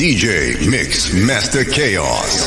DJ Mix Master Chaos.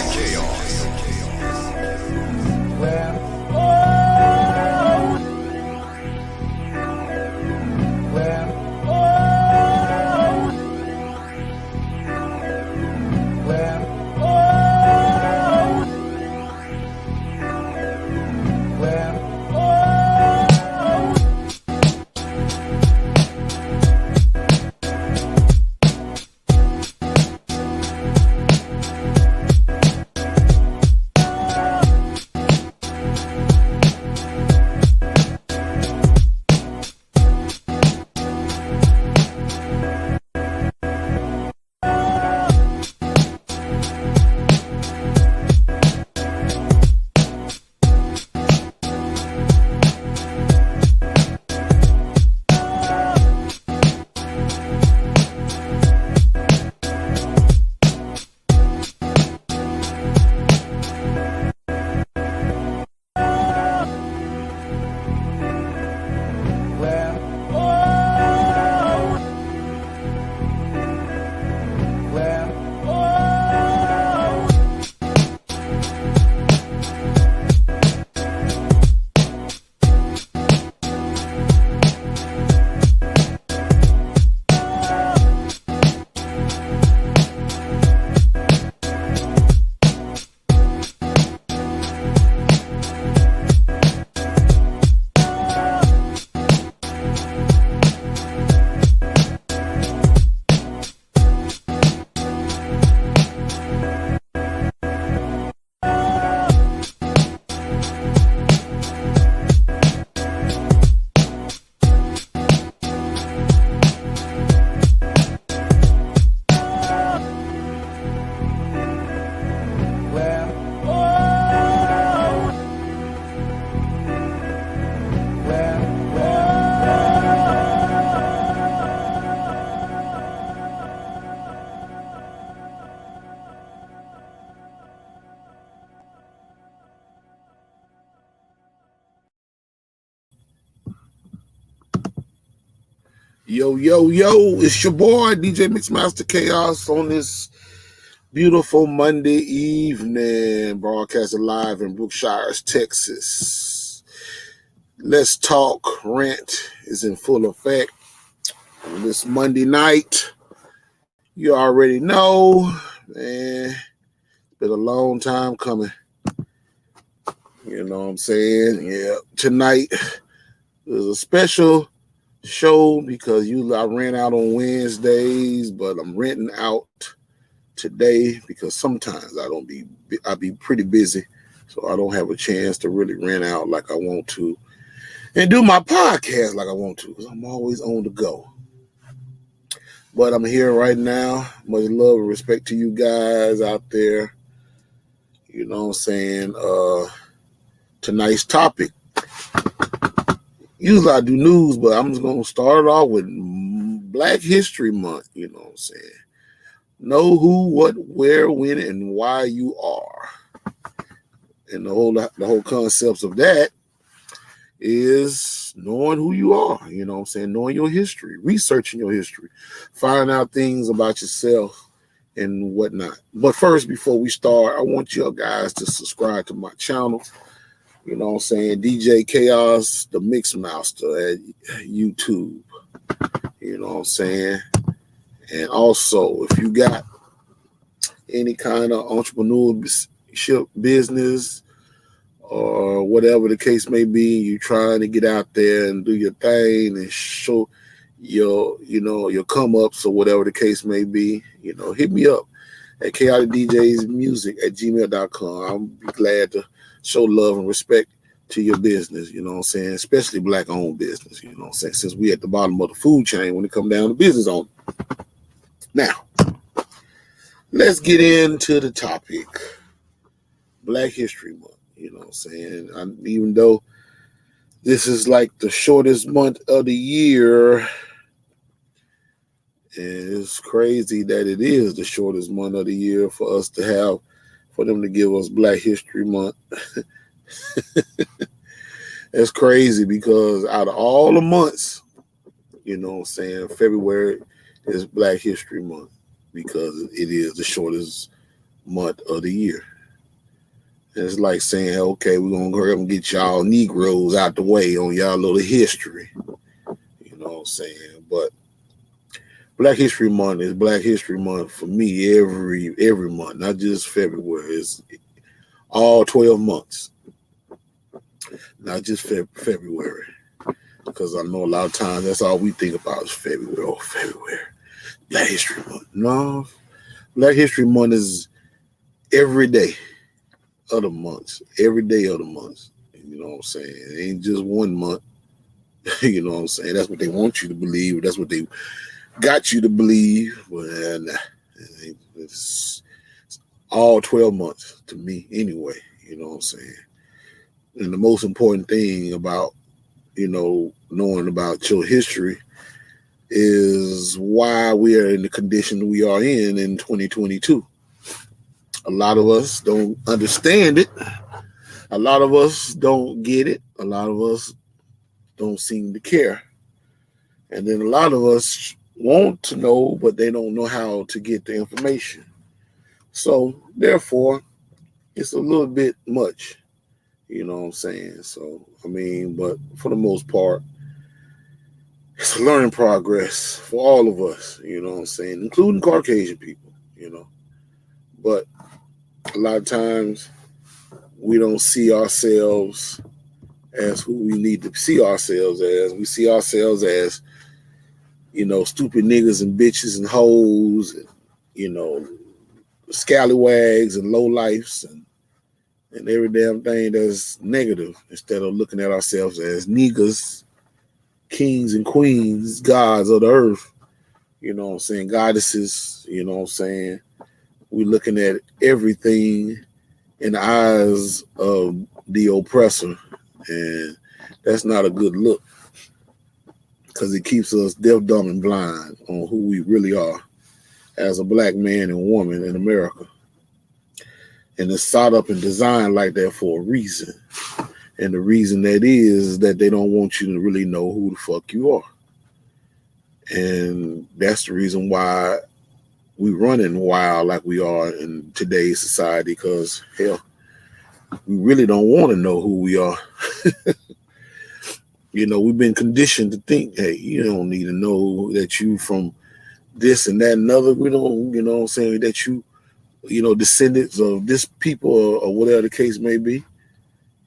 Yo, it's your boy, DJ Mixmaster Chaos, on this beautiful Monday evening, broadcasting live in Brookshire, Texas. Let's Talk Rant is in full effect on this Monday night. You already know, man, it's been a long time coming. You know what I'm saying? Yeah, tonight is a special show because I ran out on Wednesdays, but I'm renting out today because sometimes I be pretty busy, so I don't have a chance to really rent out like I want to and do my podcast like I want to because I'm always on the go. But I'm here right now. Much love and respect to you guys out there. You know what I'm saying? Tonight's topic. Usually I do news, but I'm just going to start off with Black History Month, you know what I'm saying? Know who, what, where, when, and why you are. And the whole concepts of that is knowing who you are, you know what I'm saying? Knowing your history, researching your history, finding out things about yourself and whatnot. But first, before we start, I want you guys to subscribe to my channel. You know what I'm saying? DJ Chaos, the Mixmaster at YouTube. You know what I'm saying? And also, if you got any kind of entrepreneurship business or whatever the case may be, you trying to get out there and do your thing and show your come-ups or whatever the case may be, hit me up at chaoticdjsmusic@gmail.com. I'll be glad to show love and respect to your business, you know what I'm saying? Especially Black-owned business, you know what I'm saying? Since we at the bottom of the food chain when it comes down to business owners. Now, let's get into the topic. Black History Month, you know what I'm saying? Even though this is like the shortest month of the year, it's crazy that it is the shortest month of the year for them to give us Black History Month. That's crazy because out of all the months, you know what I'm saying, February is Black History Month because it is the shortest month of the year. And it's like saying, okay, we're going to hurry up and get y'all Negroes out the way on y'all little history. You know what I'm saying? But Black History Month is Black History Month for me every month, not just February. It's all 12 months, not just February. Because I know a lot of times that's all we think about is February. Oh, February. Black History Month. No, Black History Month is every day of the months. Every day of the months. You know what I'm saying? It ain't just one month. You know what I'm saying? That's what they want you to believe. That's what they got you to believe. But it's all 12 months to me anyway. You know what I'm saying? And the most important thing about, knowing about your history is why we are in the condition we are in 2022. A lot of us don't understand it. A lot of us don't get it. A lot of us don't seem to care. And then a lot of us want to know, but they don't know how to get the information. So therefore, it's a little bit much. You know what I'm saying? So, but for the most part, it's a learning progress for all of us, you know what I'm saying, including Caucasian people, But a lot of times we don't see ourselves as who we need to see ourselves as. We see ourselves as, stupid niggas and bitches and hoes, and, scallywags and lowlifes and every damn thing that's negative, instead of looking at ourselves as niggas, kings and queens, gods of the earth, you know what I'm saying, goddesses, you know what I'm saying. We're looking at everything in the eyes of the oppressor, and that's not a good look, because it keeps us deaf, dumb, and blind on who we really are as a black man and woman in America. And it's thought up and designed like that for a reason. And the reason that is that they don't want you to really know who the fuck you are. And that's the reason why we running wild like we are in today's society, because, hell, we really don't want to know who we are. We've been conditioned to think, hey, you don't need to know that you from this and that and other. We don't, you know what I'm saying, that you, descendants of this people or whatever the case may be.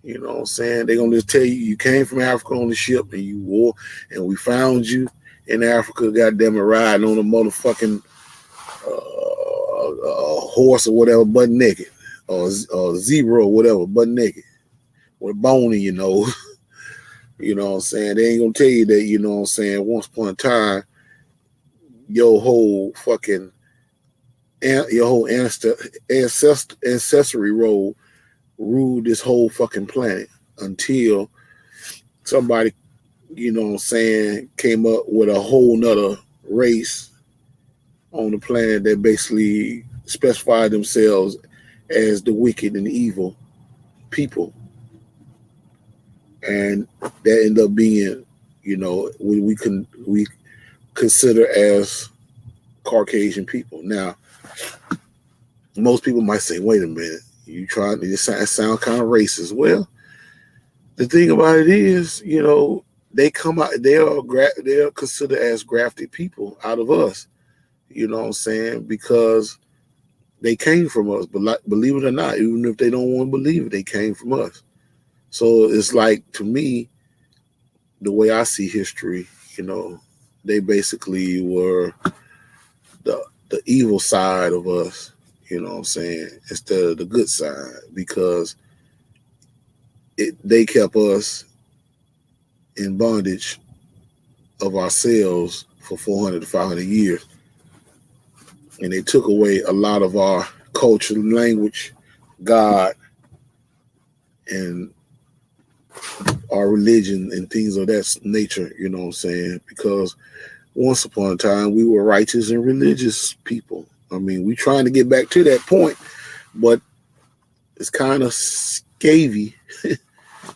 You know what I'm saying? They're going to just tell you came from Africa on the ship and you wore, and we found you in Africa, goddamn it, riding on a motherfucking horse or whatever, butt naked, or zebra or whatever, butt naked, with a bone in your nose. You know what I'm saying? They ain't going to tell you that, you know what I'm saying, once upon a time, your whole ancestry role ruled this whole fucking planet until somebody, you know what I'm saying, came up with a whole nother race on the planet that basically specified themselves as the wicked and evil people. And that ended up being, we consider as Caucasian people. Now, most people might say, wait a minute, you trying to sound kind of racist. Well, the thing about it is, they come out, they are considered as grafted people out of us, you know what I'm saying, because they came from us. But believe it or not, even if they don't want to believe it, they came from us. So it's like, to me, the way I see history, they basically were the evil side of us, you know what I'm saying, instead of the good side, because they kept us in bondage of ourselves for 400 to 500 years. And they took away a lot of our culture, language, God, and our religion and things of that nature, you know what I'm saying? Because once upon a time, we were righteous and religious people. We trying to get back to that point, but it's kind of scavy.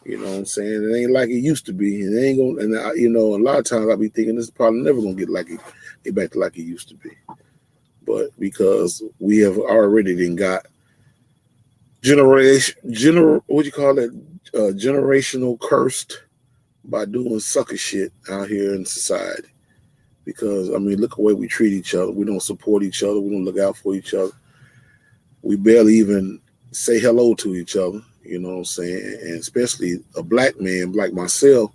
You know what I'm saying? It ain't like it used to be. It ain't gonna, and a lot of times I be thinking this is probably never gonna get back to like it used to be. but because we have already then got generational cursed by doing sucker shit out here in society. Because I mean, look at the way we treat each other. We don't support each other. We don't look out for each other. We barely even say hello to each other. You know what I'm saying? And especially a black man like myself,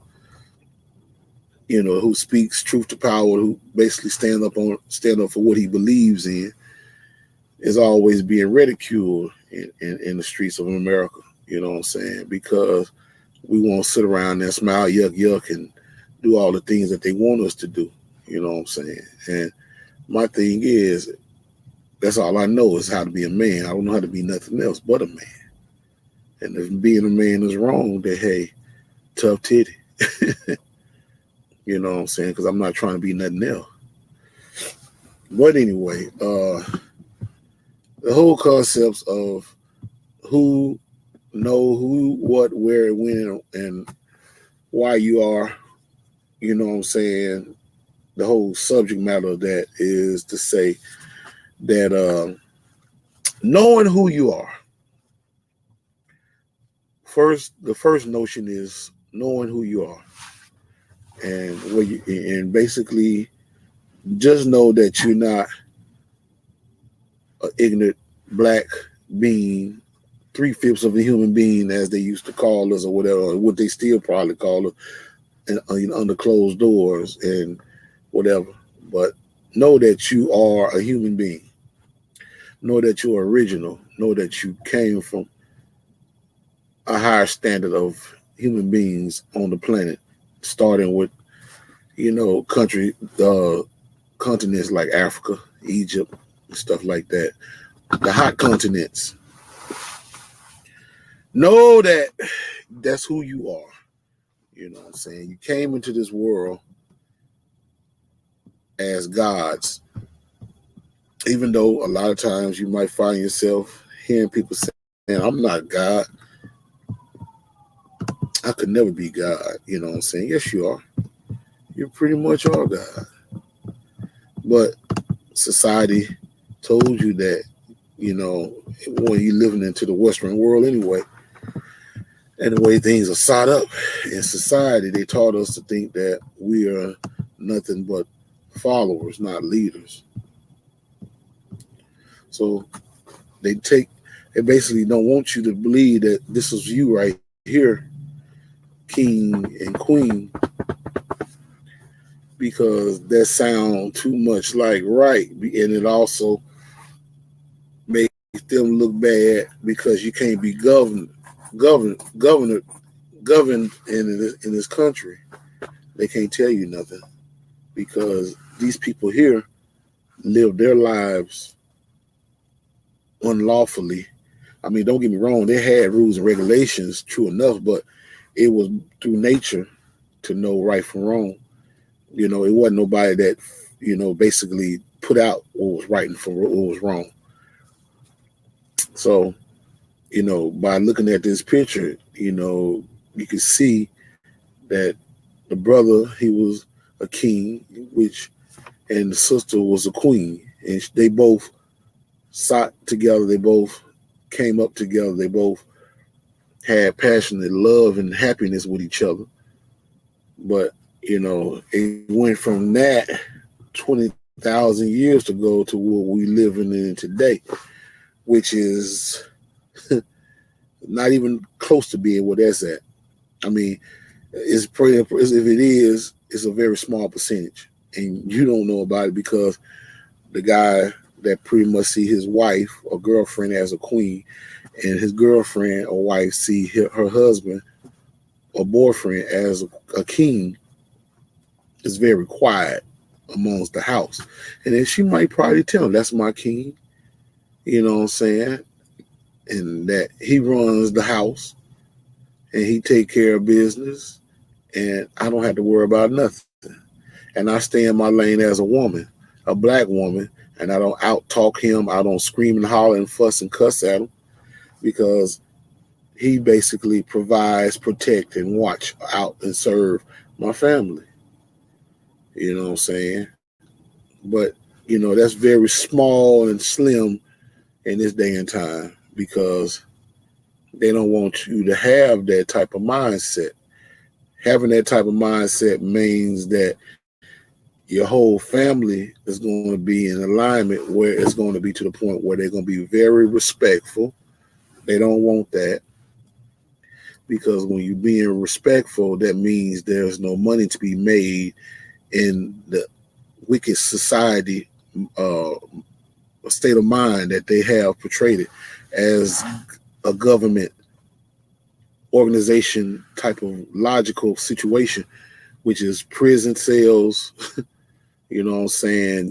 who speaks truth to power, who basically stand up for what he believes in, is always being ridiculed in the streets of America. You know what I'm saying? Because we won't sit around there, smile, yuck, yuck, and do all the things that they want us to do. You know what I'm saying? And my thing is, that's all I know is how to be a man. I don't know how to be nothing else but a man. And if being a man is wrong, then hey, tough titty. You know what I'm saying? Because I'm not trying to be nothing else. But anyway, the whole concepts of who, know who, what, where, when, and why you are, you know what I'm saying? The whole subject matter of that is to say that knowing who you are. The first notion is knowing who you are. And basically just know that you're not an ignorant black being, 3/5 of a human being, as they used to call us, or whatever, or what they still probably call us, and under closed doors and whatever. But know that you are a human being. Know that you're original. Know that you came from a higher standard of human beings on the planet, starting with, continents like Africa, Egypt, and stuff like that. The hot continents. Know that that's who you are. You know what I'm saying? You came into this world as gods, even though a lot of times you might find yourself hearing people saying, I'm not God. I could never be God. You know what I'm saying? Yes, you are. You pretty much are God. But society told you that, when you're living into the Western world anyway, and the way things are set up in society, they taught us to think that we are nothing but followers, not leaders. So they basically don't want you to believe that this is you right here, king and queen, because that sounds too much like right, and it also makes them look bad because you can't be governed in this country. They can't tell you nothing because these people here live their lives unlawfully. I mean, don't get me wrong, they had rules and regulations, true enough, but it was through nature to know right from wrong. It wasn't nobody that, basically put out what was right and for what was wrong. So, by looking at this picture, you can see that the brother, he was a king, and the sister was a queen, and they both sat together. They both came up together. They both had passionate love and happiness with each other. But, it went from that 20,000 years ago to what we living in today, which is not even close to being where that's at. I mean, if it is, it's a very small percentage, and you don't know about it because the guy that pretty much see his wife or girlfriend as a queen, and his girlfriend or wife see her husband or boyfriend as a king, is very quiet amongst the house. And then she might probably tell him, that's my king, you know what I'm saying? And that he runs the house and he take care of business and I don't have to worry about nothing. And I stay in my lane as a woman, a black woman, and I don't out talk him. I don't scream and holler and fuss and cuss at him because he basically provides, protect, and watch out and serve my family. You know what I'm saying? But that's very small and slim in this day and time because they don't want you to have that type of mindset. Having that type of mindset means that your whole family is going to be in alignment where it's going to be to the point where they're going to be very respectful. They don't want that because when you're being respectful, that means there's no money to be made in the wicked society state of mind that they have portrayed it as a government organization type of logical situation, which is prison cells,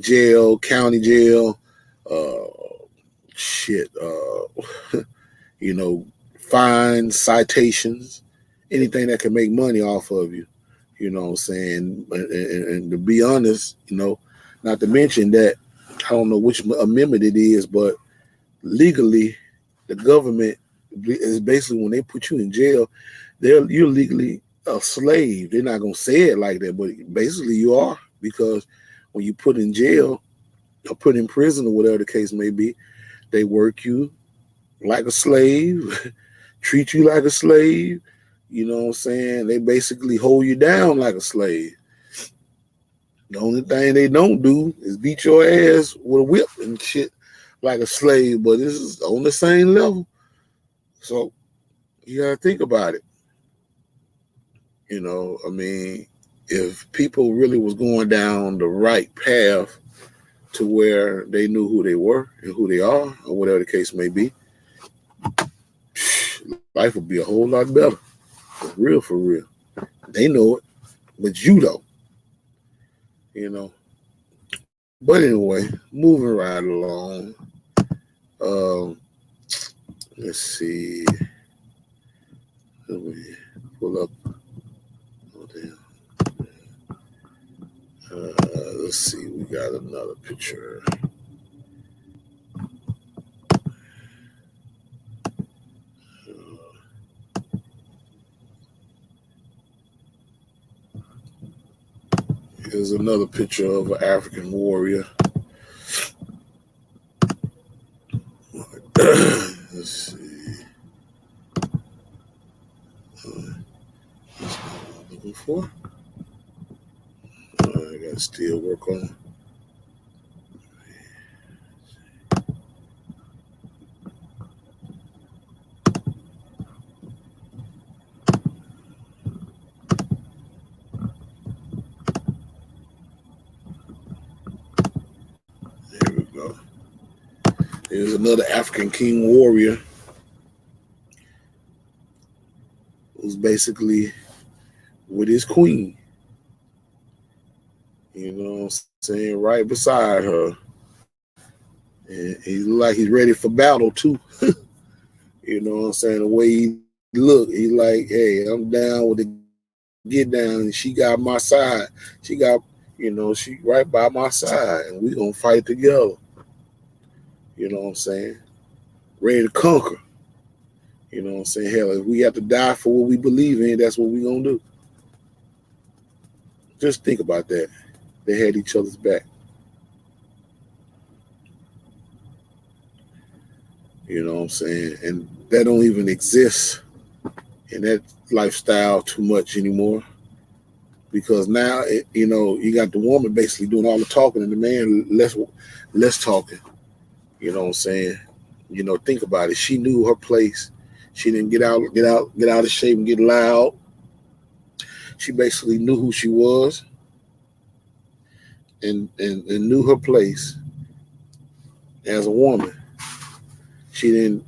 jail, county jail, fines, citations, anything that can make money off of you, and to be honest, not to mention that, I don't know which amendment it is, but legally, the government is basically when they put you in jail, you're legally a slave. They're not going to say it like that, but basically you are, because when you put in jail or put in prison or whatever the case may be, they work you like a slave, treat you like a slave. They basically hold you down like a slave. The only thing they don't do is beat your ass with a whip and shit like a slave, but this is on the same level. So you gotta think about it. If people really was going down the right path to where they knew who they were and who they are, or whatever the case may be, life would be a whole lot better. For real. They know it, but you don't. But anyway, moving right along. Let's see. Let me pull up. Oh, damn. Let's see. We got another picture. Here's another picture of an African warrior. Let's see. That's not what I'm looking for. I gotta still work on it. There we go. There's another African king warrior who's basically with his queen. Right beside her. And he's like he's ready for battle too. The way he look, he's like, hey, I'm down with the get down, and she got my side. She got, she right by my side, and we gonna fight together. Ready to conquer. Hell, if we have to die for what we believe in, that's what we gonna do. Just think about that. They had each other's back. And that don't even exist in that lifestyle too much anymore. Because now, you got the woman basically doing all the talking and the man less talking. Think about it. She knew her place. She didn't get out of shape and get loud. She basically knew who she was and knew her place as a woman. She didn't,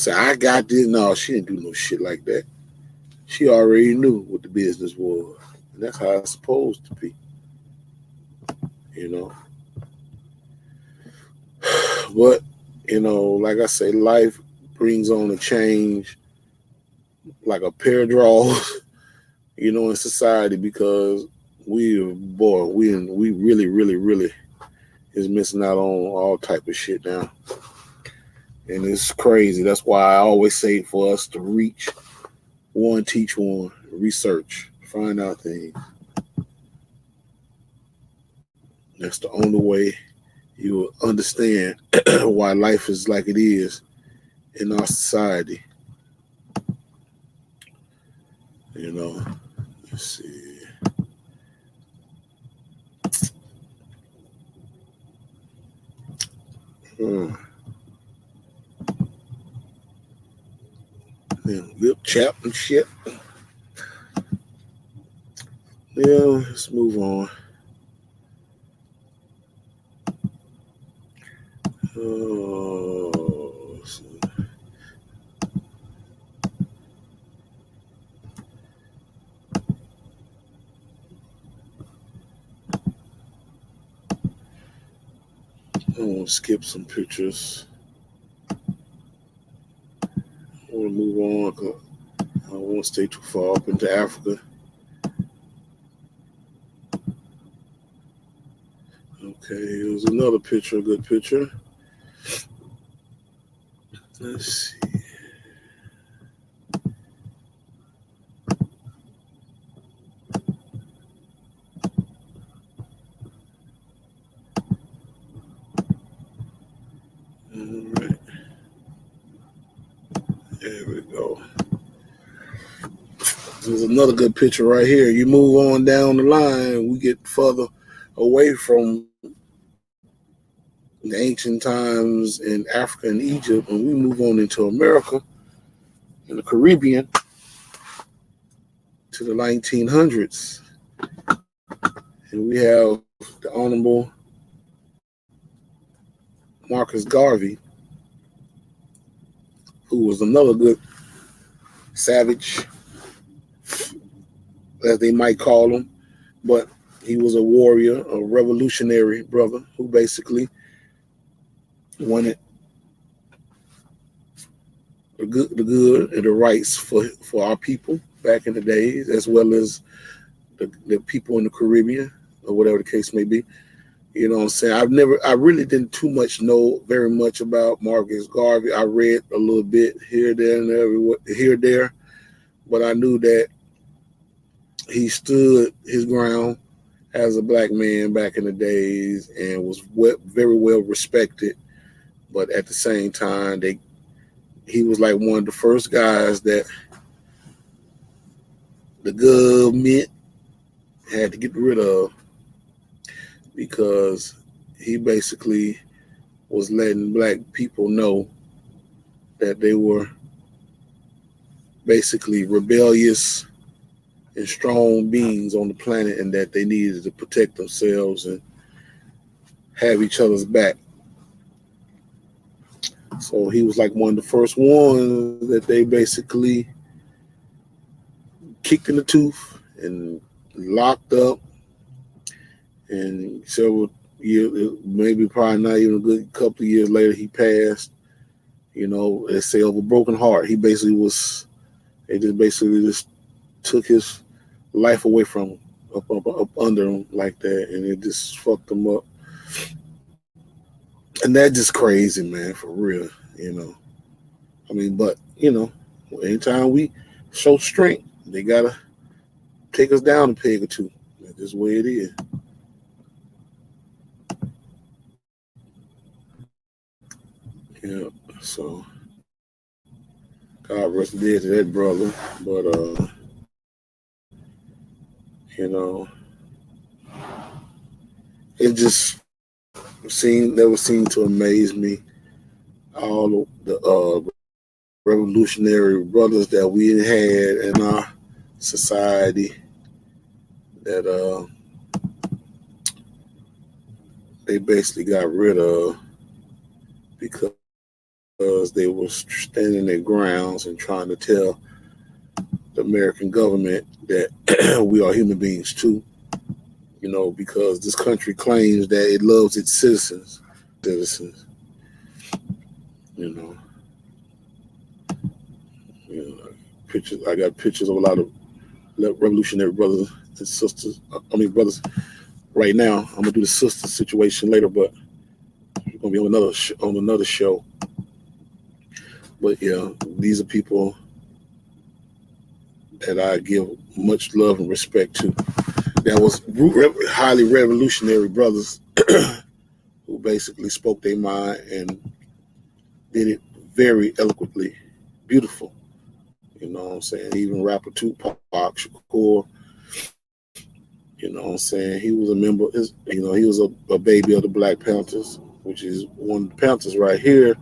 I got this. No, she didn't do no shit like that. She already knew what the business was. And that's how it's supposed to be. But, like I say, life brings on a change like a pair of draws, in society, because we really, really, really is missing out on all type of shit now. And it's crazy. That's why I always say for us to reach one, teach one, research, find out things. That's the only way you will understand why life is like it is in our society. You know, let's see. Lip chap and shit. Yeah, let's move on. Oh, I'm gonna skip some pictures. I want to move on. I don't want to stay too far up into Africa. Okay, here's another picture, a good picture. Let's see. All right. There we go. There's another good picture right here. You move on down the line, we get further away from the ancient times in Africa and Egypt, and we move on into America and the Caribbean to the 1900s. And we have the Honorable Marcus Garvey, who was another good savage, as they might call him, but he was a warrior, a revolutionary brother who basically wanted the good and the rights for our people back in the days, as well as the people in the Caribbean, or whatever the case may be. You know what I'm saying? I really didn't too much know very much about Marcus Garvey. I read a little bit here, there, and everywhere, here, there, but I knew that he stood his ground as a black man back in the days and was very well respected. But at the same time, he was like one of the first guys that the government had to get rid of, because he basically was letting black people know that they were basically rebellious and strong beings on the planet, and that they needed to protect themselves and have each other's back. So he was like one of the first ones that they basically kicked in the tooth and locked up. And several years, maybe probably not even a good couple of years later, he passed. You know, they say of a broken heart. They just basically took his life away from him, up under him like that, and it just fucked him up. And that's just crazy, man, for real, you know. I mean, but, you know, anytime we show strength, they gotta take us down a peg or two. That's just the way it is. Yeah, so God rest dead to that brother. But you know, it just never seemed to amaze me, all the revolutionary brothers that we had in our society that they basically got rid of because they were standing their grounds and trying to tell the American government that we are human beings too. You know, because this country claims that it loves its citizens. You know, pictures. I got pictures of a lot of revolutionary brothers and sisters. Brothers. Right now, I'm gonna do the sister situation later, but we're gonna be on another show. But yeah, these are people that I give much love and respect to. That was highly revolutionary brothers who basically spoke their mind and did it very eloquently, beautiful. You know what I'm saying? Even rapper Tupac Shakur, you know what I'm saying? He was a member, he was a baby of the Black Panthers, which is one of the Panthers right here.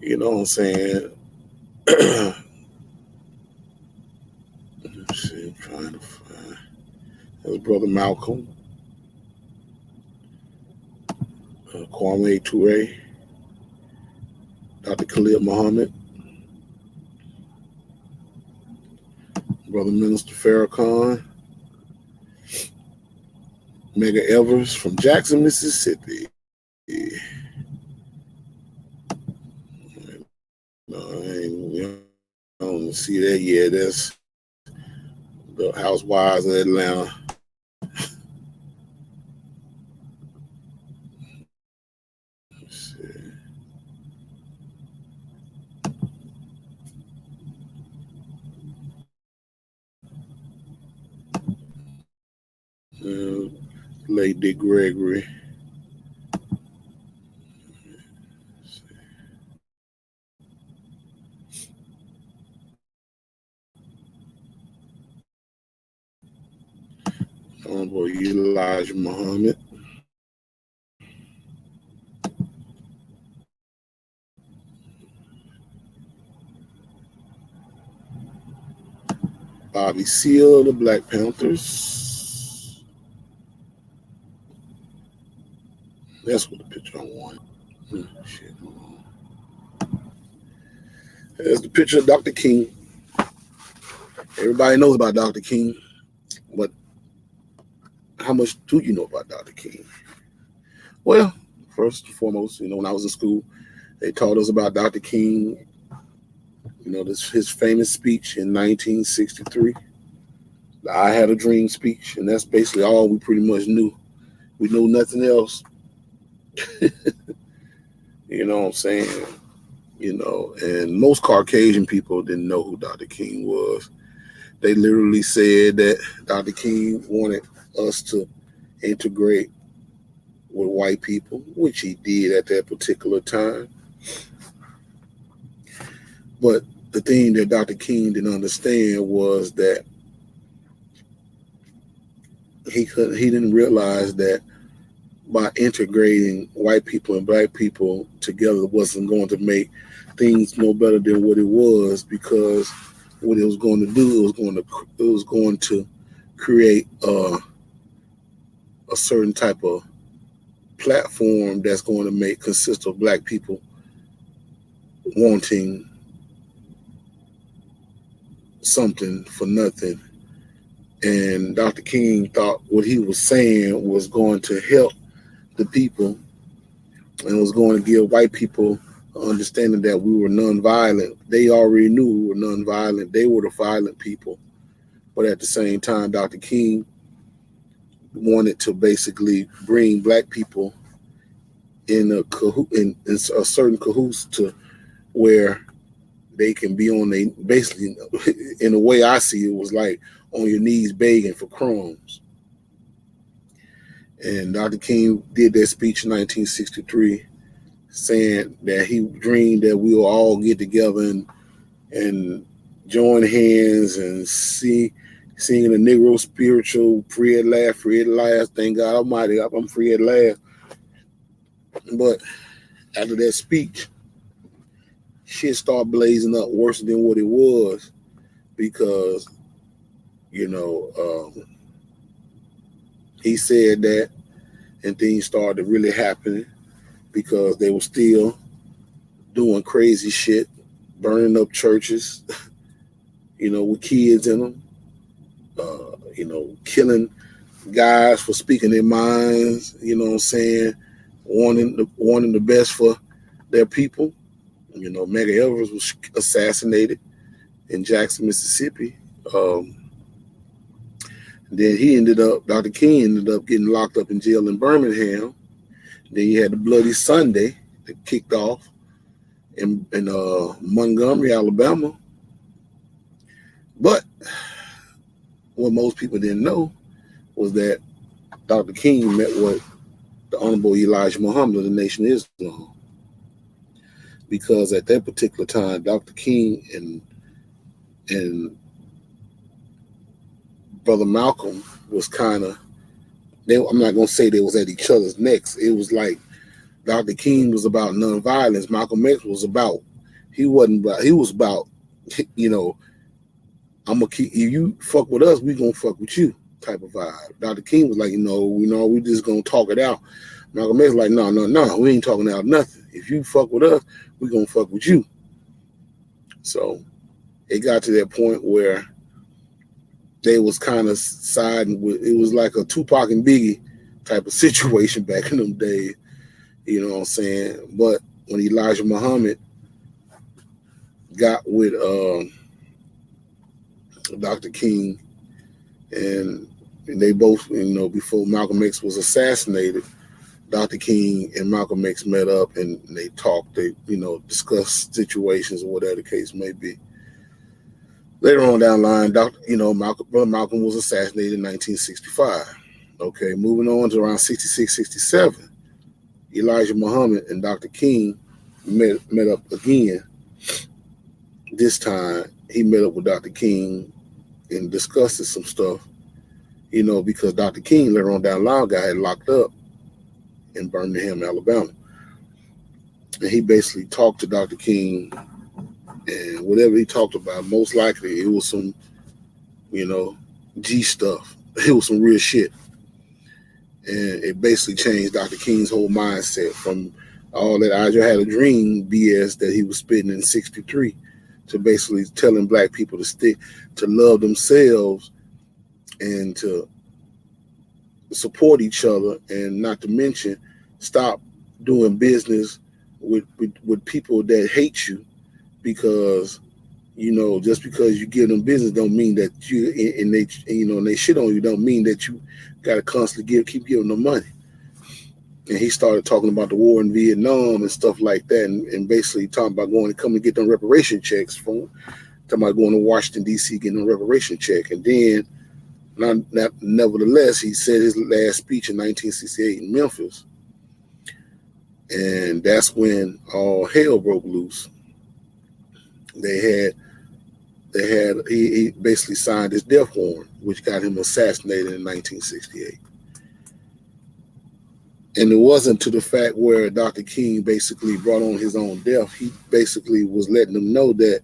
You know what I'm saying? Let's see, I'm trying to find his brother Malcolm, Kwame Ture, Dr. Khalid Muhammad, Brother Minister Farrakhan, Medgar Evers from Jackson, Mississippi. No, I don't see that yet. That's the Housewives of Atlanta. Let's see. Late Dick Gregory. Honorable Elijah Muhammad. Bobby Seale, the Black Panthers. That's what the picture I want. Shit, hold on. There's the picture of Dr. King. Everybody knows about Dr. King, but how much do you know about Dr. King? Well, first and foremost, when I was in school, they taught us about Dr. King, his famous speech in 1963. The I Had a Dream speech, and that's basically all we pretty much knew. We knew nothing else. You know what I'm saying? And most Caucasian people didn't know who Dr. King was. They literally said that Dr. King wanted us to integrate with white people, which he did at that particular time. But the thing that Dr. King didn't understand was that he didn't realize that by integrating white people and black people together wasn't going to make things no better than what it was, because what it was going to do, it was going to create a certain type of platform that's going to consist of black people wanting something for nothing. And Dr. King thought what he was saying was going to help the people and was going to give white people an understanding that we were nonviolent. They already knew we were nonviolent. They were the violent people. But at the same time, Dr. King wanted to basically bring black people in a certain cahoots to where they can be on basically, in the way I see it, was like on your knees begging for crumbs. And Dr. King did that speech in 1963, saying that he dreamed that we will all get together and join hands and singing the Negro spiritual, free at last, thank God Almighty, I'm free at last. But after that speech, shit started blazing up worse than what it was, because he said that, and things started really happening, because they were still doing crazy shit, burning up churches, with kids in them, killing guys for speaking their minds, wanting the best for their people. Medgar Evers was assassinated in Jackson, Mississippi. Then Dr. King ended up getting locked up in jail in Birmingham. Then you had the Bloody Sunday that kicked off in Montgomery, Alabama. But what most people didn't know was that Dr. King met what the the Honorable Elijah Muhammad of the Nation of Islam. Because at that particular time, Dr. King and Brother Malcolm was kind of, I'm not going to say they was at each other's necks. It was like Dr. King was about nonviolence. Malcolm X was about, he was about, I'm going to keep, if you fuck with us, we going to fuck with you type of vibe. Dr. King was like, we just going to talk it out. Malcolm X was like, no, we ain't talking out nothing. If you fuck with us, we going to fuck with you. So it got to that point where they was kind of siding with, it was like a Tupac and Biggie type of situation back in them days. You know what I'm saying? But when Elijah Muhammad got with Dr. King, and they both, before Malcolm X was assassinated, Dr. King and Malcolm X met up and they talked, they, discussed situations or whatever the case may be. Later on down the line, Brother Malcolm was assassinated in 1965. Okay, moving on to around 66, 67, Elijah Muhammad and Dr. King met up again. This time, he met up with Dr. King and discussed some stuff, because Dr. King later on down the line got locked up in Birmingham, Alabama. And he basically talked to Dr. King, and whatever he talked about, most likely it was some, G stuff. It was some real shit. And it basically changed Dr. King's whole mindset from all that I just had a dream BS that he was spitting in 63 to basically telling black people to love themselves and to support each other, and not to mention stop doing business with people that hate you, because just because you give them business don't mean that you and they shit on you don't mean that you got to constantly keep giving them money. And he started talking about the war in Vietnam and stuff like that, and basically talking about going to come and get them reparation checks talking about going to Washington D.C. getting a reparation check. And then nevertheless, he said his last speech in 1968 in Memphis, and that's when all hell broke loose. He basically signed his death warrant, which got him assassinated in 1968. And it wasn't to the fact where Dr. King basically brought on his own death. He basically was letting them know that,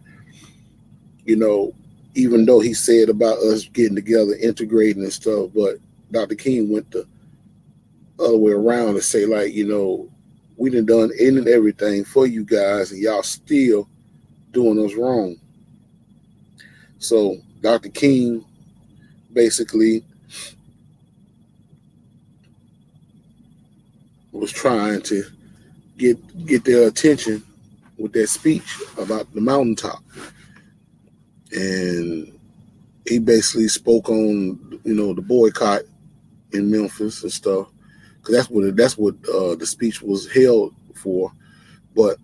even though he said about us getting together, integrating and stuff, but Dr. King went the other way around and say, like, we done any and everything for you guys, and y'all still doing us wrong. So Dr. King basically was trying to get their attention with that speech about the mountaintop. And he basically spoke on, the boycott in Memphis and stuff, because that's what the speech was held for. But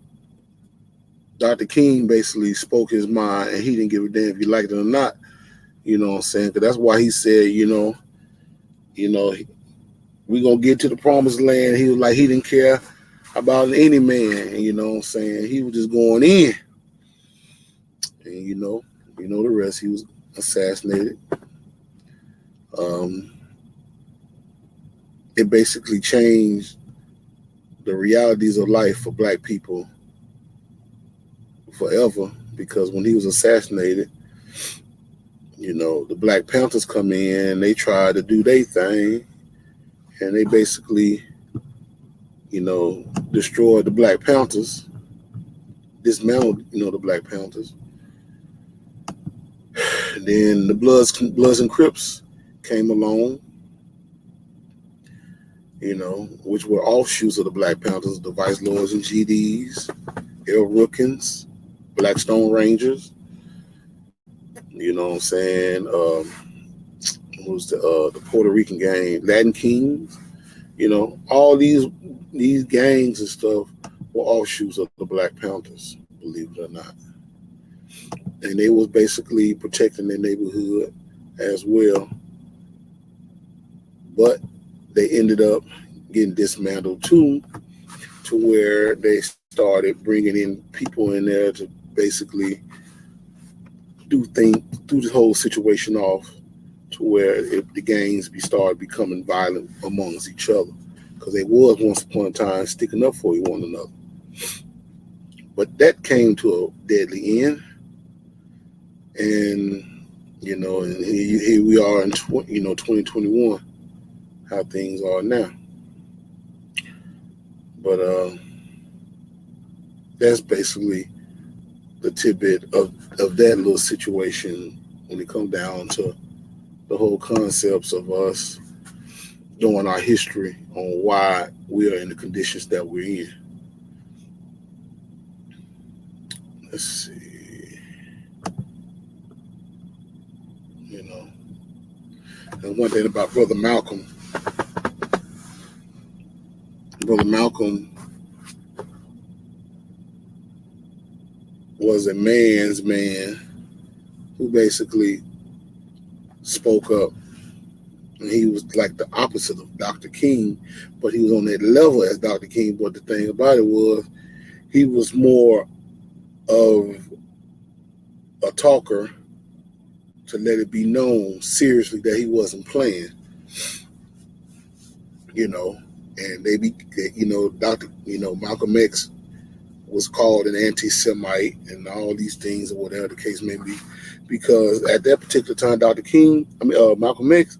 Dr. King basically spoke his mind, and he didn't give a damn if you liked it or not. You know what I'm saying? Because that's why he said, we gonna get to the promised land. He was like, he didn't care about any man. You know what I'm saying? He was just going in. And the rest. He was assassinated. It basically changed the realities of life for black people forever, because when he was assassinated, the Black Panthers come in, they tried to do their thing, and they basically, destroyed the Black Panthers, dismantled, the Black Panthers. And then the Bloods and Crips came along, which were offshoots of the Black Panthers, the Vice Lords and GDs, L. Rookins, Blackstone Rangers, you know what I'm saying? What was the Puerto Rican gang, Latin Kings, all these gangs and stuff were offshoots of the Black Panthers, believe it or not. And they was basically protecting their neighborhood as well. But they ended up getting dismantled too, to where they started bringing in people in there to basically do the whole situation off, to where the gangs started becoming violent amongst each other, because they was once upon a time sticking up for one another. But that came to a deadly end, and and here we are in 2021, how things are now. But that's basically the tidbit of that little situation when it comes down to the whole concepts of us doing our history on why we are in the conditions that we're in. Let's see. And one thing about Brother Malcolm was a man's man who basically spoke up. And he was like the opposite of Dr. King, but he was on that level as Dr. King. But the thing about it was, he was more of a talker to let it be known seriously that he wasn't playing. And Malcolm X was called an anti-Semite and all these things, or whatever the case may be, because at that particular time, Malcolm X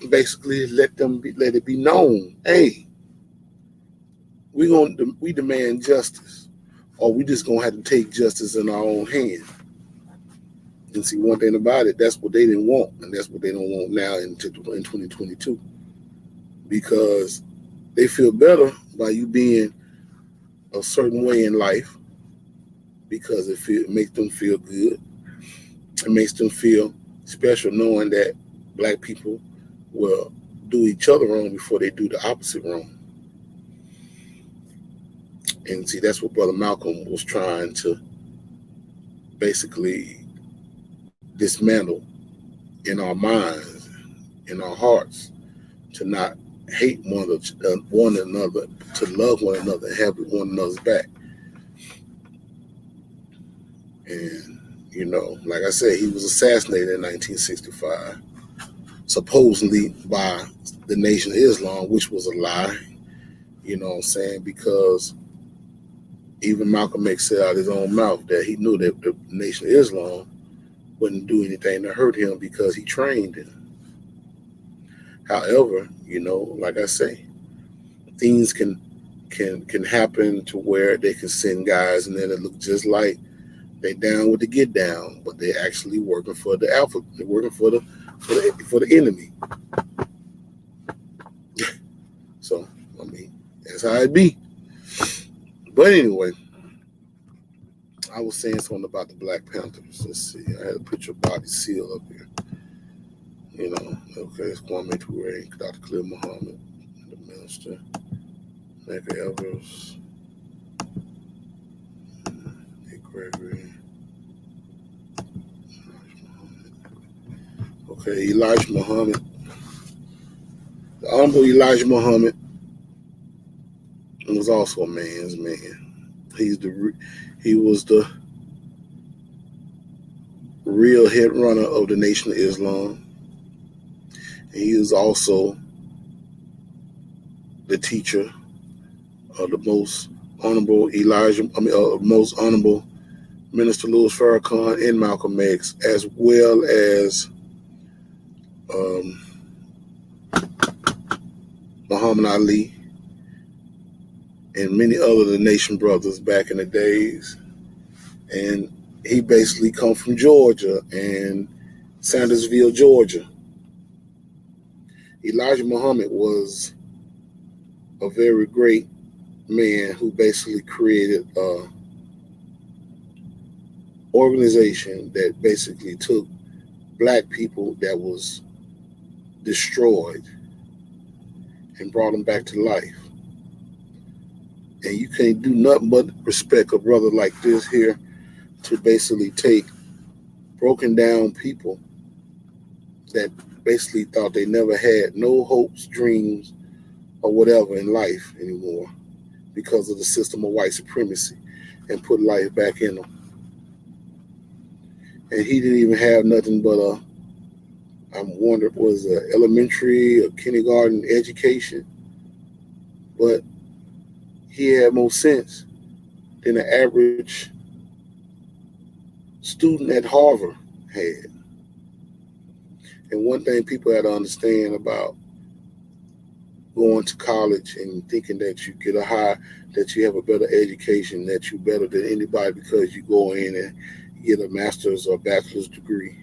basically let it be known, hey, we demand justice, or we just gonna have to take justice in our own hand. And see, one thing about it, that's what they didn't want, and that's what they don't want now in 2022, because they feel better by you being a certain way in life, because it makes them feel good. It makes them feel special knowing that black people will do each other wrong before they do the opposite wrong. And see, that's what Brother Malcolm was trying to basically dismantle in our minds, in our hearts, to not hate one another, to love one another, and have one another's back. And like I said, he was assassinated in 1965, supposedly by the Nation of Islam, which was a lie. You know what I'm saying? Because even Malcolm X said out of his own mouth that he knew that the Nation of Islam wouldn't do anything to hurt him because he trained him. However, like I say, things can happen to where they can send guys and then it look just like they down with the get down, but they're actually working for the alpha. They're working for the enemy. So that's how it be. But anyway, I was saying something about the Black Panthers. Let's see. I had a picture of Bobby Seale up here. Okay, it's Kwame Ture, Dr. Khalil Muhammad, the minister, Medgar Evers, Nick Gregory. Okay, Elijah Muhammad. The Honorable Elijah Muhammad was also a man's man. He was the real head runner of the Nation of Islam. And he was also the teacher of the most honorable most honorable Minister Louis Farrakhan and Malcolm X, as well as Muhammad Ali and many other of the Nation brothers back in the days. And he basically come from Georgia and Sandersville, Georgia. Elijah Muhammad was a very great man who basically created an organization that basically took black people that was destroyed and brought them back to life. And you can't do nothing but respect a brother like this here to basically take broken down people that basically thought they never had no hopes, dreams or whatever in life anymore because of the system of white supremacy and put life back in them. And he didn't even have nothing but I'm wondering, was elementary or kindergarten education, but he had more sense than the average student at Harvard had. And one thing people had to understand about going to college and thinking that you get a high, that you have a better education, that you're better than anybody because you go in and get a master's or bachelor's degree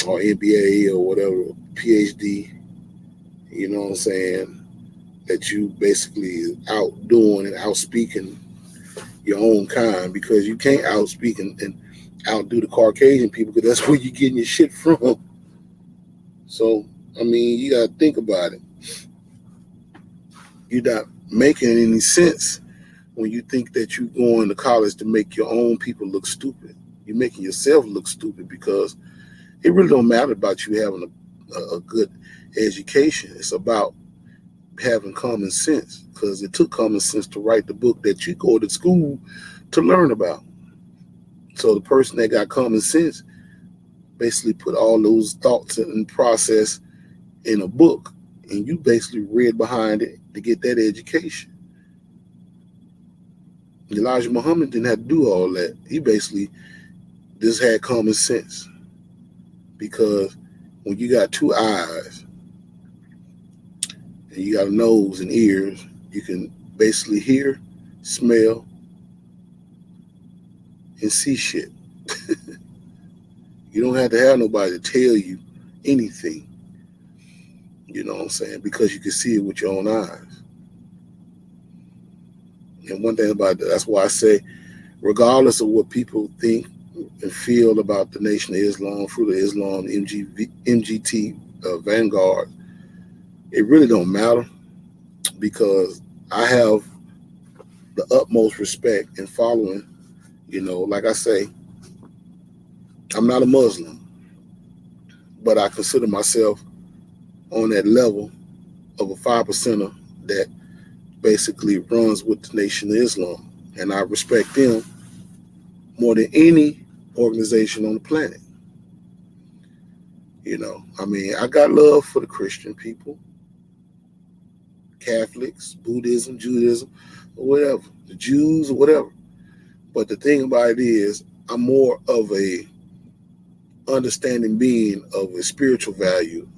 or MBA or whatever, PhD, you know what I'm saying? That you basically outdoing and outspeaking your own kind because you can't outspeak and outdo the Caucasian people because that's where you're getting your shit from. So, I mean, you got to think about it. You're not making any sense when you think that you're going to college to make your own people look stupid. You're making yourself look stupid because it really don't matter about you having a good education. It's about having common sense because it took common sense to write the book that you go to school to learn about. So the person that got common sense basically put all those thoughts and process in a book, and you basically read behind it to get that education. Elijah Muhammad didn't have to do all that. He basically just had common sense because when you got two eyes and you got a nose and ears, you can basically hear, smell, and see shit. You don't have to have nobody to tell you anything. You know what I'm saying? Because you can see it with your own eyes. And one thing about that, that's why I say, regardless of what people think and feel about the Nation of Islam, Fruit of Islam, MGT, Vanguard, it really don't matter because I have the utmost respect and following. You know, like I say, I'm not a Muslim, but I consider myself on that level of a 5%er that basically runs with the Nation of Islam. And I respect them more than any organization on the planet. You know, I mean, I got love for the Christian people, Catholics, Buddhism, Judaism, or whatever, the Jews or whatever. But the thing about it is, I'm more of a understanding being of a spiritual value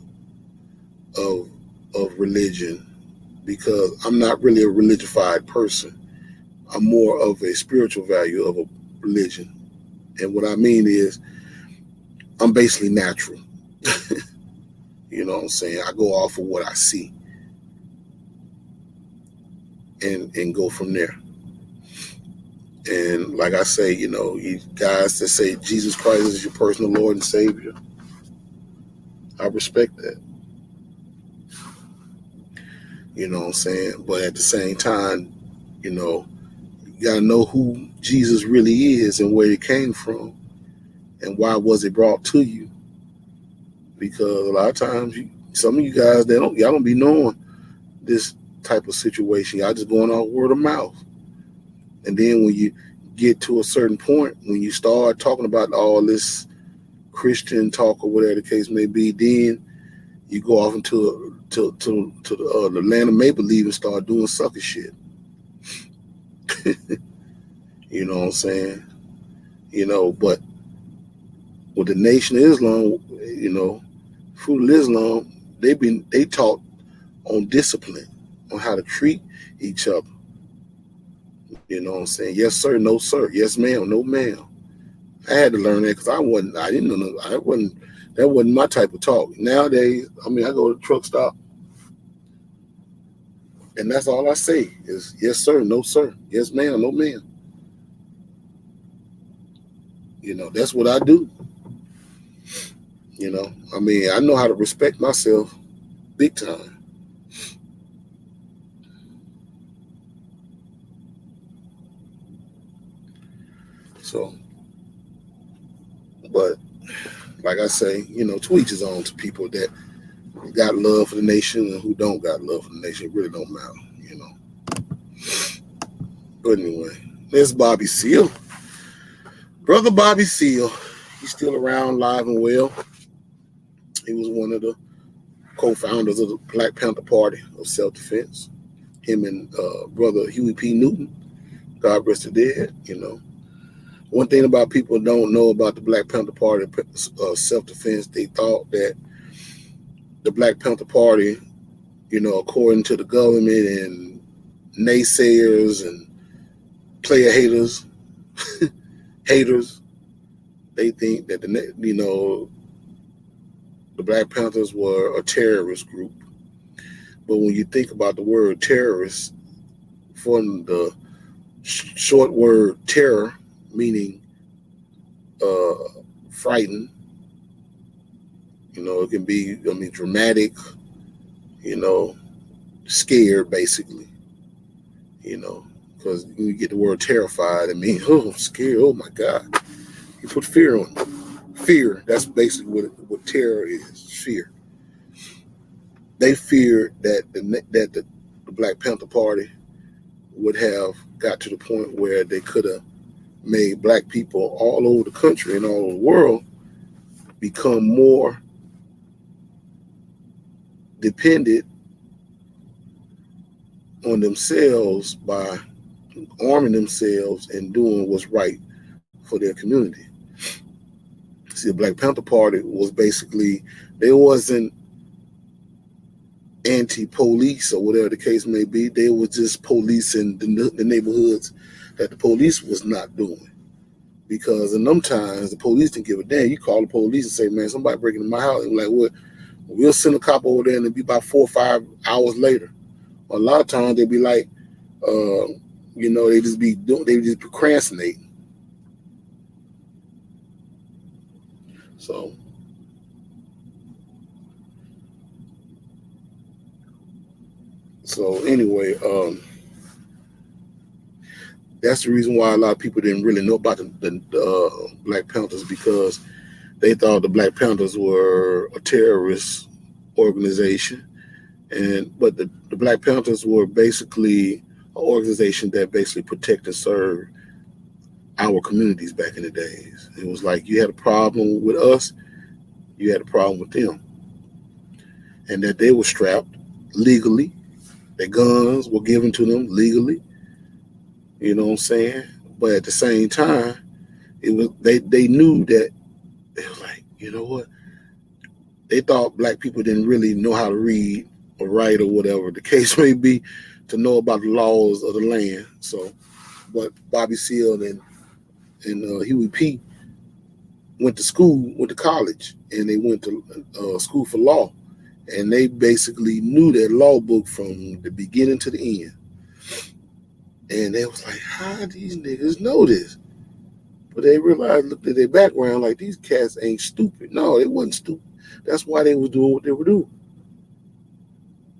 of religion because I'm not really a religified person. I'm more of a spiritual value of a religion. And what I mean is I'm basically natural. You know what I'm saying? I go off of what I see and go from there. And like I say, you know, you guys that say Jesus Christ is your personal Lord and Savior, I respect that. You know what I'm saying? But at the same time, you know, you got to know who Jesus really is and where he came from and why was it brought to you. Because a lot of times, some of you guys, y'all don't be knowing this type of situation. Y'all just going off word of mouth. And then when you get to a certain point, when you start talking about all this Christian talk or whatever the case may be, then you go off into the land of make-believe and start doing sucker shit. You know what I'm saying? You know, but with the Nation of Islam, you know, Fruit of Islam, they taught on discipline, on how to treat each other. You know what I'm saying? Yes, sir, no, sir. Yes, ma'am, no, ma'am. I had to learn that because that wasn't my type of talk. Nowadays, I mean, I go to the truck stop and that's all I say is yes, sir, no, sir. Yes, ma'am, no, ma'am. You know, that's what I do. You know, I mean, I know how to respect myself big time. So, but like I say, you know, to each his own to people that got love for the nation and who don't got love for the nation. It really don't matter. But anyway, there's Bobby Seale. Brother Bobby Seale. He's still around, live and well. He was one of the co-founders of the Black Panther Party of self-defense. Him and brother Huey P. Newton, God rest the dead. One thing about people don't know about the Black Panther Party of self-defense, they thought that the Black Panther Party, according to the government and naysayers and player haters, they think that the Black Panthers were a terrorist group. But when you think about the word terrorist, from the short word terror, meaning frightened, it can be, dramatic, scared, basically, because when you get the word terrified, it means, oh, I'm scared, oh my God. You put fear on it. Fear, that's basically what terror is, fear. They feared that the Black Panther Party would have got to the point where they could have made black people all over the country and all over the world become more dependent on themselves by arming themselves and doing what's right for their community. See, the Black Panther Party was basically, they wasn't anti-police or whatever the case may be. They were just policing the neighborhoods that the police was not doing. Because in them times, the police didn't give a damn. You call the police and say, man, somebody breaking in my house. And like, what? We'll send a cop over there and it'll be about 4 or 5 hours later. A lot of times they'd be like, they just procrastinating. So anyway, that's the reason why a lot of people didn't really know about the Black Panthers, because they thought the Black Panthers were a terrorist organization. But the Black Panthers were basically an organization that basically protected and served our communities back in the days. It was like you had a problem with us, you had a problem with them. And that they were strapped legally. Their guns were given to them legally. You know what I'm saying? But at the same time, it was they knew that they were like, you know what? They thought black people didn't really know how to read or write or whatever the case may be to know about the laws of the land. So, but Bobby Seale and Huey P. went to college, and they went to school for law. And they basically knew their law book from the beginning to the end. And they was like, how these niggas know this? But they realized, looked at their background, like, these cats ain't stupid. No, they wasn't stupid. That's why they was doing what they were doing.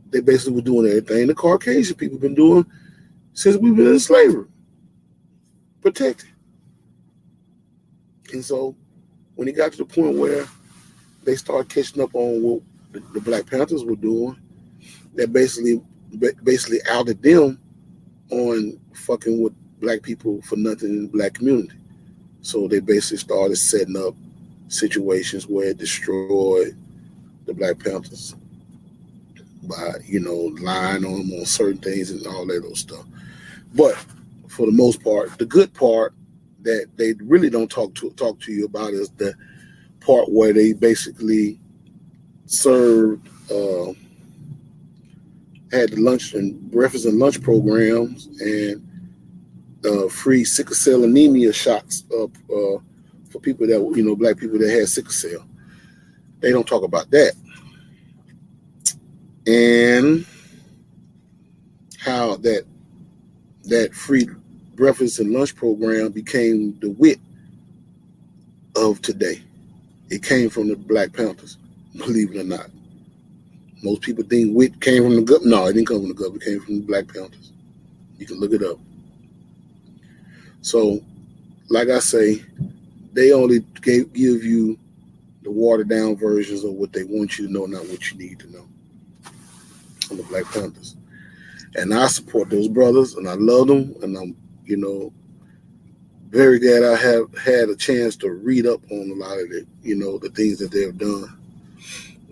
They basically were doing everything the Caucasian people been doing since we've been in slavery. Protected. And so when it got to the point where they started catching up on what the Black Panthers were doing, that basically outed them on fucking with black people for nothing in the black community. So they basically started setting up situations where it destroyed the Black Panthers by, lying on them on certain things and all that other stuff. But for the most part, the good part that they really don't talk to you about is the part where they basically served, had the lunch and breakfast and lunch programs and free sickle cell anemia shots for people that, black people that had sickle cell. They don't talk about that. And how that free breakfast and lunch program became the wit of today. It came from the Black Panthers, believe it or not. Most people think wit came from the government. No, it didn't come from the government. It came from the Black Panthers. You can look it up. So, like I say, they only give you the watered down versions of what they want you to know, not what you need to know. On the Black Panthers. And I support those brothers and I love them. And I'm, very glad I have had a chance to read up on a lot of the things that they've done.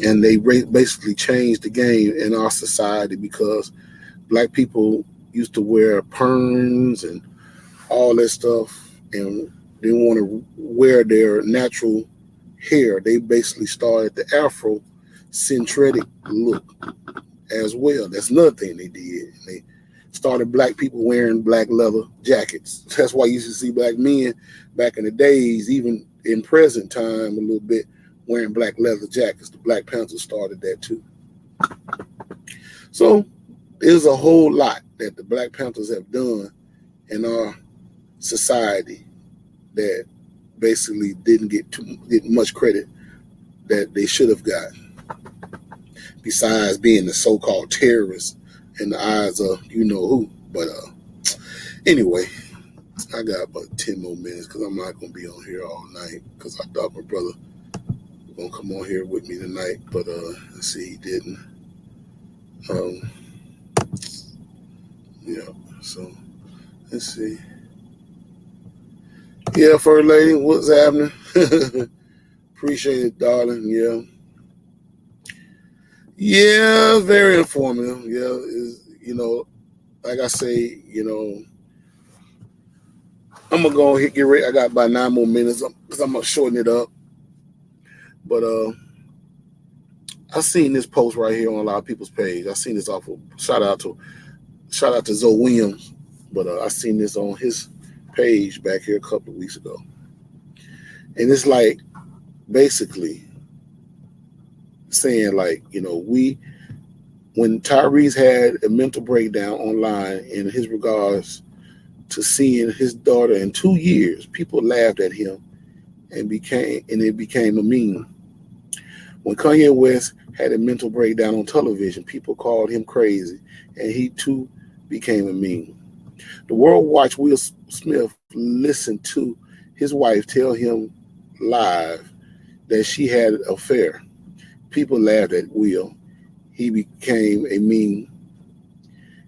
And they basically changed the game in our society because Black people used to wear perms and all that stuff and didn't want to wear their natural hair. They basically started the Afro-centric look as well. That's another thing they did. They started Black people wearing black leather jackets. That's why you used to see Black men back in the days, even in present time a little bit, wearing black leather jackets. The Black Panthers started that too. So there's a whole lot that the Black Panthers have done in our society that basically didn't get much credit that they should have gotten. Besides being the so-called terrorists in the eyes of who. But anyway, I got about 10 more minutes because I'm not going to be on here all night because I thought my brother was going to come on here with me tonight. But let's see, he didn't. Yeah, so let's see. Yeah, First Lady, what's happening? Appreciate it, darling. Yeah. Yeah, very informative. Yeah, like I say, I'm gonna go ahead get ready. I got about 9 more minutes because I'm gonna shorten it up. But I seen this post right here on a lot of people's page. I seen this off of shout out to Zoe Williams, but I seen this on his page back here a couple of weeks ago, and it's like basically saying when Tyrese had a mental breakdown online in his regards to seeing his daughter in 2 years, people laughed at him and it became a meme. When Kanye West had a mental breakdown on television, people called him crazy and he too became a meme. The world watched Will Smith listen to his wife tell him live that she had an affair. People laughed at Will. He became a meme.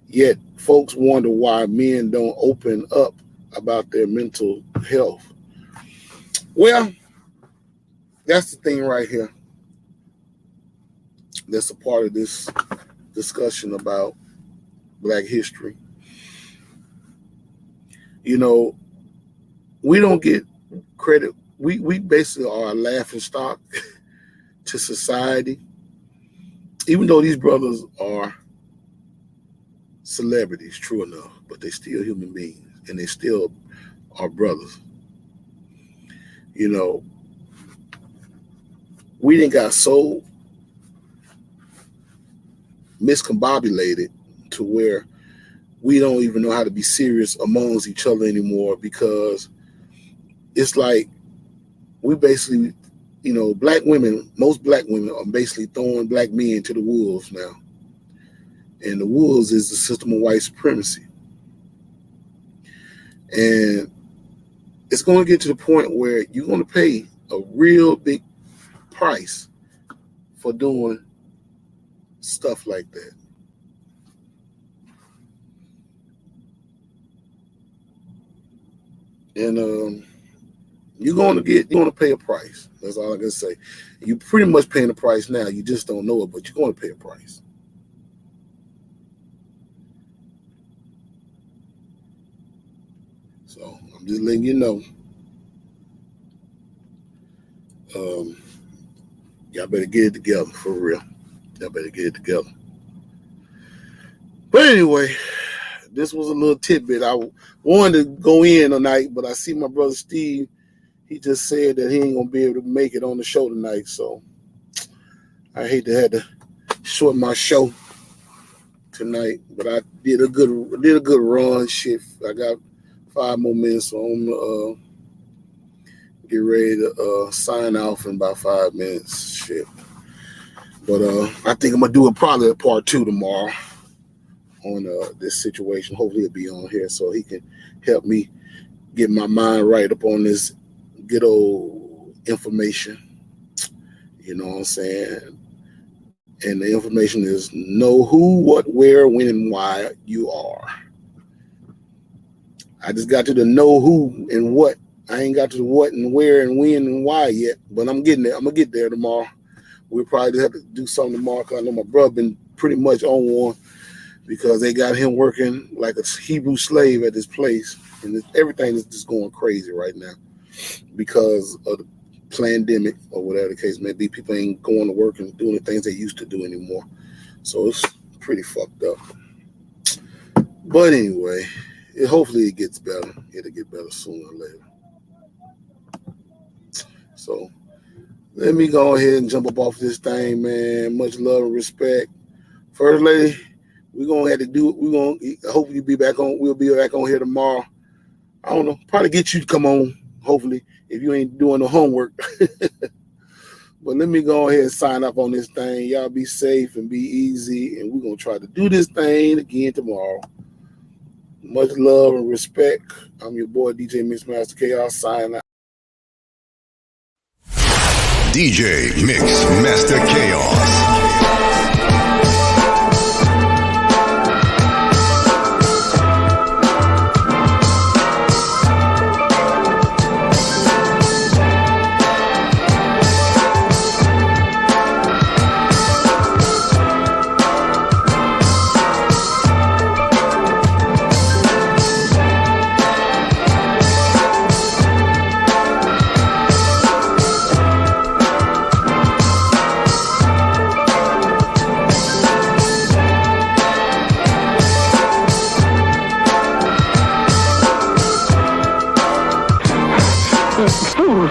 Yet folks wonder why men don't open up about their mental health. Well, that's the thing right here. That's a part of this discussion about Black history. We don't get credit. We basically are a laughing stock to society. Even though these brothers are celebrities, true enough, but they still human beings and they still are brothers. We didn't got so miscombobulated to where we don't even know how to be serious amongst each other anymore because it's like we basically, Black women, most Black women are basically throwing Black men to the wolves now. And the wolves is the system of white supremacy. And it's going to get to the point where you're going to pay a real big price for doing stuff like that. And you're going to pay a price. That's all I can say. You're pretty much paying a price now. You just don't know it, but you're going to pay a price. So I'm just letting you know. Y'all better get it together for real. Y'all better get it together. But anyway, this was a little tidbit. I wanted to go in tonight, but I see my brother Steve. He just said that he ain't gonna be able to make it on the show tonight. So I hate to have to shorten my show tonight, but I did a good run. Shit, I got 5 more minutes, so I'm gonna get ready to sign off in about 5 minutes. Shit. But I think I'm gonna do probably a part 2 tomorrow on this situation. Hopefully he'll be on here so he can help me get my mind right up on this good old information. You know what I'm saying? And the information is know who, what, where, when, and why you are. I just got to the know who and what. I ain't got to the what and where and when and why yet, but I'm getting there. I'm going to get there tomorrow. We'll probably just have to do something tomorrow because I know my brother been pretty much on one because they got him working like a Hebrew slave at this place. And everything is just going crazy right now because of the pandemic or whatever the case may be. People ain't going to work and doing the things they used to do anymore. So it's pretty fucked up. But anyway, hopefully it gets better. It'll get better sooner or later. So let me go ahead and jump up off this thing, man. Much love and respect. First lady, we're going to have to do it. We're going to hopefully be back on. We'll be back on here tomorrow. I don't know. Probably get you to come on, hopefully, if you ain't doing the homework. But let me go ahead and sign up on this thing. Y'all be safe and be easy. And we're going to try to do this thing again tomorrow. Much love and respect. I'm your boy, DJ Mixmaster Chaos, signing out. DJ Mixmaster Chaos. Food.